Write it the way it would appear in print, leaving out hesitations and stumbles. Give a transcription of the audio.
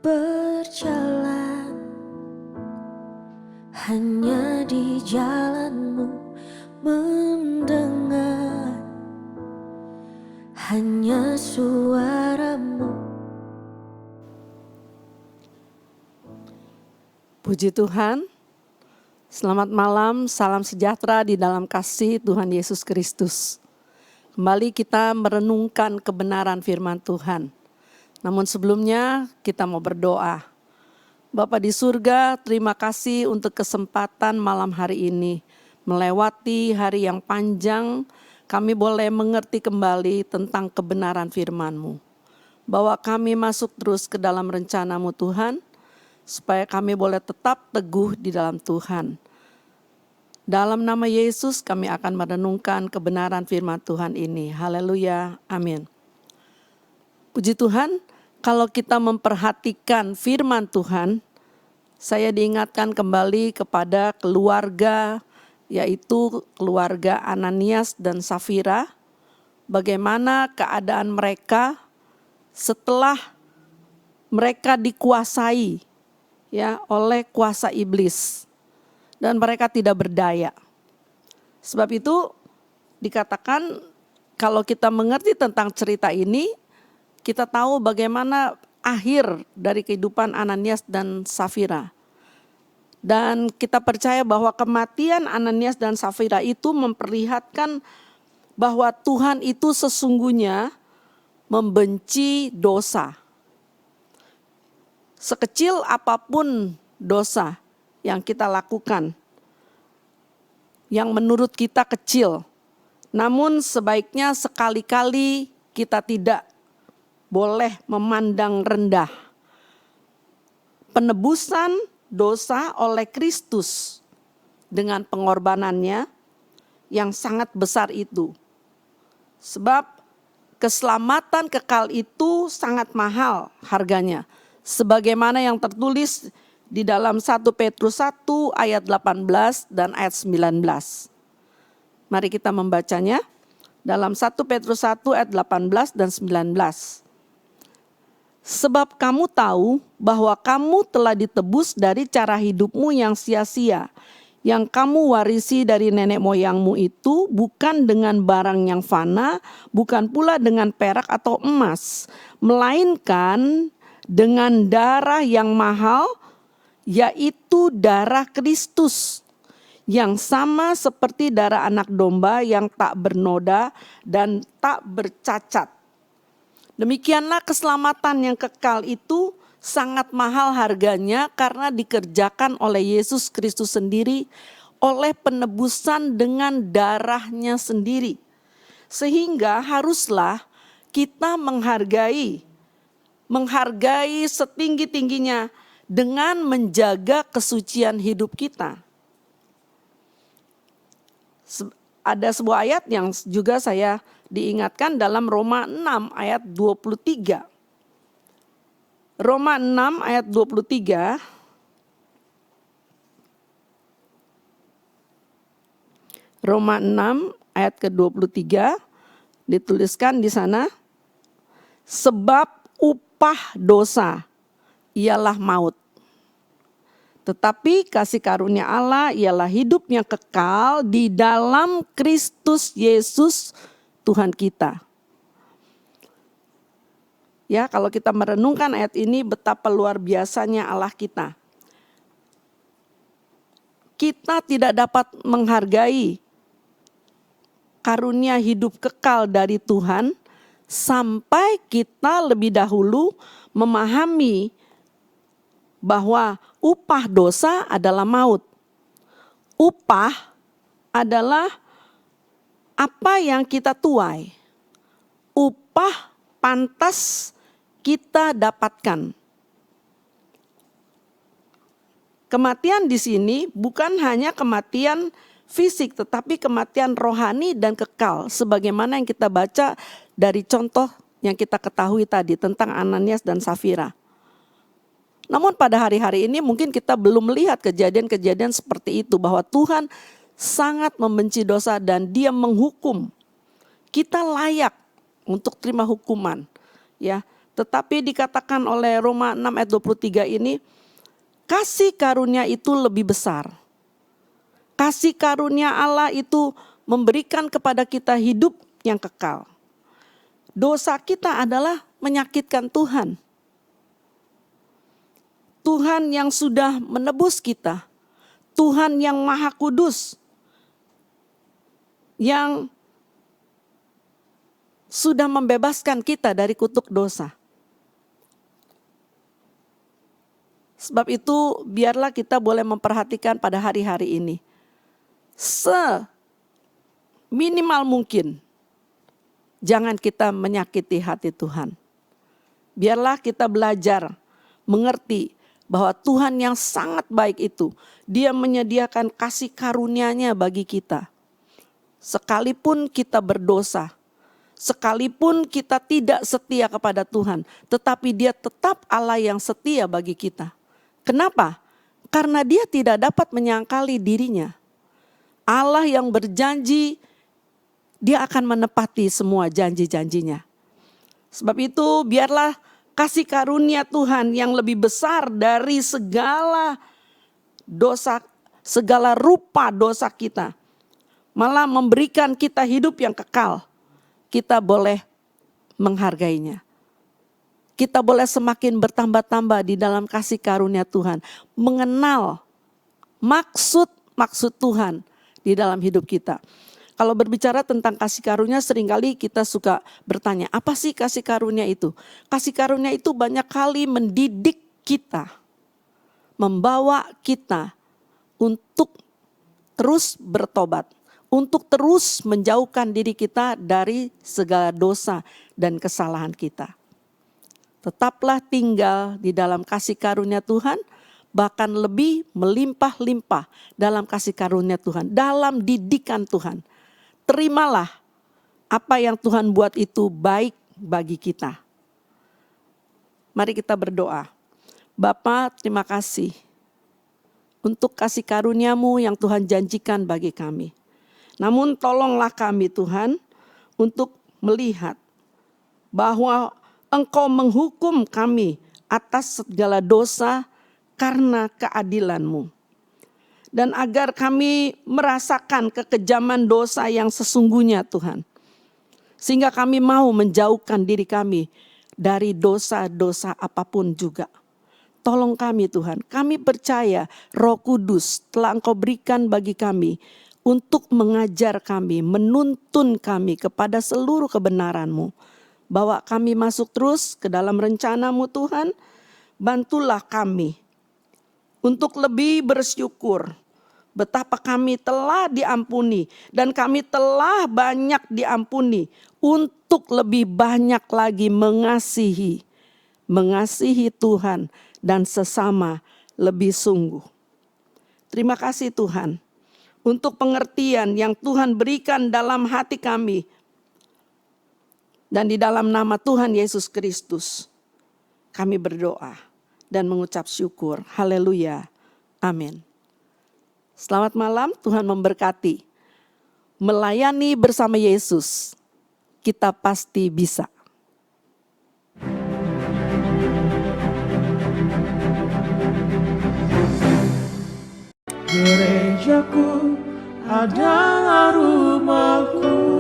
berjalan hanya di jalanmu, mendengar hanya suaramu. Puji Tuhan, selamat malam, salam sejahtera di dalam kasih Tuhan Yesus Kristus. Kembali kita merenungkan kebenaran firman Tuhan. Namun sebelumnya kita mau berdoa. Bapa di surga, terima kasih untuk kesempatan malam hari ini. Melewati hari yang panjang, kami boleh mengerti kembali tentang kebenaran firman-Mu. Bahwa kami masuk terus ke dalam rencana-Mu Tuhan, supaya kami boleh tetap teguh di dalam Tuhan. Dalam nama Yesus kami akan merenungkan kebenaran firman Tuhan ini. Haleluya, amin. Puji Tuhan, kalau kita memperhatikan firman Tuhan, saya diingatkan kembali kepada keluarga, yaitu keluarga Ananias dan Safira. Bagaimana keadaan mereka setelah mereka dikuasai oleh kuasa iblis dan mereka tidak berdaya. Sebab itu dikatakan kalau kita mengerti tentang cerita ini, kita tahu bagaimana akhir dari kehidupan Ananias dan Safira. Dan kita percaya bahwa kematian Ananias dan Safira itu memperlihatkan bahwa Tuhan itu sesungguhnya membenci dosa. Sekecil apapun dosa yang kita lakukan, yang menurut kita kecil, namun sebaiknya sekali-kali kita tidak boleh memandang rendah. Penebusan dosa oleh Kristus dengan pengorbanannya yang sangat besar itu. Sebab keselamatan kekal itu sangat mahal harganya. Sebagaimana yang tertulis di dalam 1 Petrus 1 ayat 18 dan ayat 19. Mari kita membacanya dalam 1 Petrus 1 ayat 18 dan 19. Sebab kamu tahu bahwa kamu telah ditebus dari cara hidupmu yang sia-sia, yang kamu warisi dari nenek moyangmu itu bukan dengan barang yang fana, bukan pula dengan perak atau emas, melainkan dengan darah yang mahal, yaitu darah Kristus, yang sama seperti darah anak domba yang tak bernoda dan tak bercacat. Demikianlah keselamatan yang kekal itu sangat mahal harganya karena dikerjakan oleh Yesus Kristus sendiri, oleh penebusan dengan darahnya sendiri. Sehingga haruslah kita menghargai setinggi-tingginya dengan menjaga kesucian hidup kita. Ada sebuah ayat yang juga saya diingatkan dalam Roma 6 ayat 23. Roma 6 ayat 23. Roma 6 ayat ke-23 dituliskan di sana, sebab upah dosa ialah maut. Tetapi kasih karunia Allah ialah hidup yang kekal di dalam Kristus Yesus Tuhan kita. Ya, kalau kita merenungkan ayat ini betapa luar biasanya Allah kita. Kita tidak dapat menghargai karunia hidup kekal dari Tuhan sampai kita lebih dahulu memahami bahwa upah dosa adalah maut. Upah adalah apa yang kita tuai. Upah pantas kita dapatkan. Kematian di sini bukan hanya kematian fisik, tetapi kematian rohani dan kekal. Sebagaimana yang kita baca dari contoh yang kita ketahui tadi tentang Ananias dan Safira. Namun pada hari-hari ini mungkin kita belum melihat kejadian-kejadian seperti itu, bahwa Tuhan sangat membenci dosa dan Dia menghukum. Kita layak untuk terima hukuman, ya. Tetapi dikatakan oleh Roma 6 ayat 23 ini, kasih karunia itu lebih besar. Kasih karunia Allah itu memberikan kepada kita hidup yang kekal. Dosa kita adalah menyakitkan Tuhan. Tuhan yang sudah menebus kita. Tuhan yang Maha Kudus. Yang sudah membebaskan kita dari kutuk dosa. Sebab itu biarlah kita boleh memperhatikan pada hari-hari ini. Seminimal mungkin jangan kita menyakiti hati Tuhan. Biarlah kita belajar mengerti bahwa Tuhan yang sangat baik itu, Dia menyediakan kasih karunia-Nya bagi kita. Sekalipun kita berdosa, sekalipun kita tidak setia kepada Tuhan, tetapi Dia tetap Allah yang setia bagi kita. Kenapa? Karena Dia tidak dapat menyangkali dirinya. Allah yang berjanji, Dia akan menepati semua janji-janjinya. Sebab itu biarlah kasih karunia Tuhan yang lebih besar dari segala dosa, segala rupa dosa kita, malah memberikan kita hidup yang kekal. Kita boleh menghargainya. Kita boleh semakin bertambah-tambah di dalam kasih karunia Tuhan. Mengenal maksud Tuhan di dalam hidup kita. Kalau berbicara tentang kasih karunia, seringkali kita suka bertanya, apa sih kasih karunia itu? Kasih karunia itu banyak kali mendidik kita. Membawa kita untuk terus bertobat. Untuk terus menjauhkan diri kita dari segala dosa dan kesalahan kita. Tetaplah tinggal di dalam kasih karunia Tuhan, bahkan lebih melimpah-limpah dalam kasih karunia Tuhan, dalam didikan Tuhan. Terimalah apa yang Tuhan buat itu baik bagi kita. Mari kita berdoa. Bapa, terima kasih untuk kasih karunia-Mu yang Tuhan janjikan bagi kami. Namun tolonglah kami Tuhan untuk melihat bahwa Engkau menghukum kami atas segala dosa karena keadilan-Mu. Dan agar kami merasakan kekejaman dosa yang sesungguhnya Tuhan. Sehingga kami mau menjauhkan diri kami dari dosa-dosa apapun juga. Tolong kami Tuhan, kami percaya Roh Kudus telah Engkau berikan bagi kami untuk mengajar kami, menuntun kami kepada seluruh kebenaran-Mu. Bawa kami masuk terus ke dalam rencana-Mu Tuhan. Bantulah kami untuk lebih bersyukur betapa kami telah diampuni dan kami telah banyak diampuni untuk lebih banyak lagi mengasihi Tuhan dan sesama lebih sungguh. Terima kasih Tuhan untuk pengertian yang Tuhan berikan dalam hati kami. Dan di dalam nama Tuhan Yesus Kristus, kami berdoa dan mengucap syukur. Haleluya. Amin. Selamat malam, Tuhan memberkati. Melayani bersama Yesus, kita pasti bisa. Gerejaku adalah rumahku.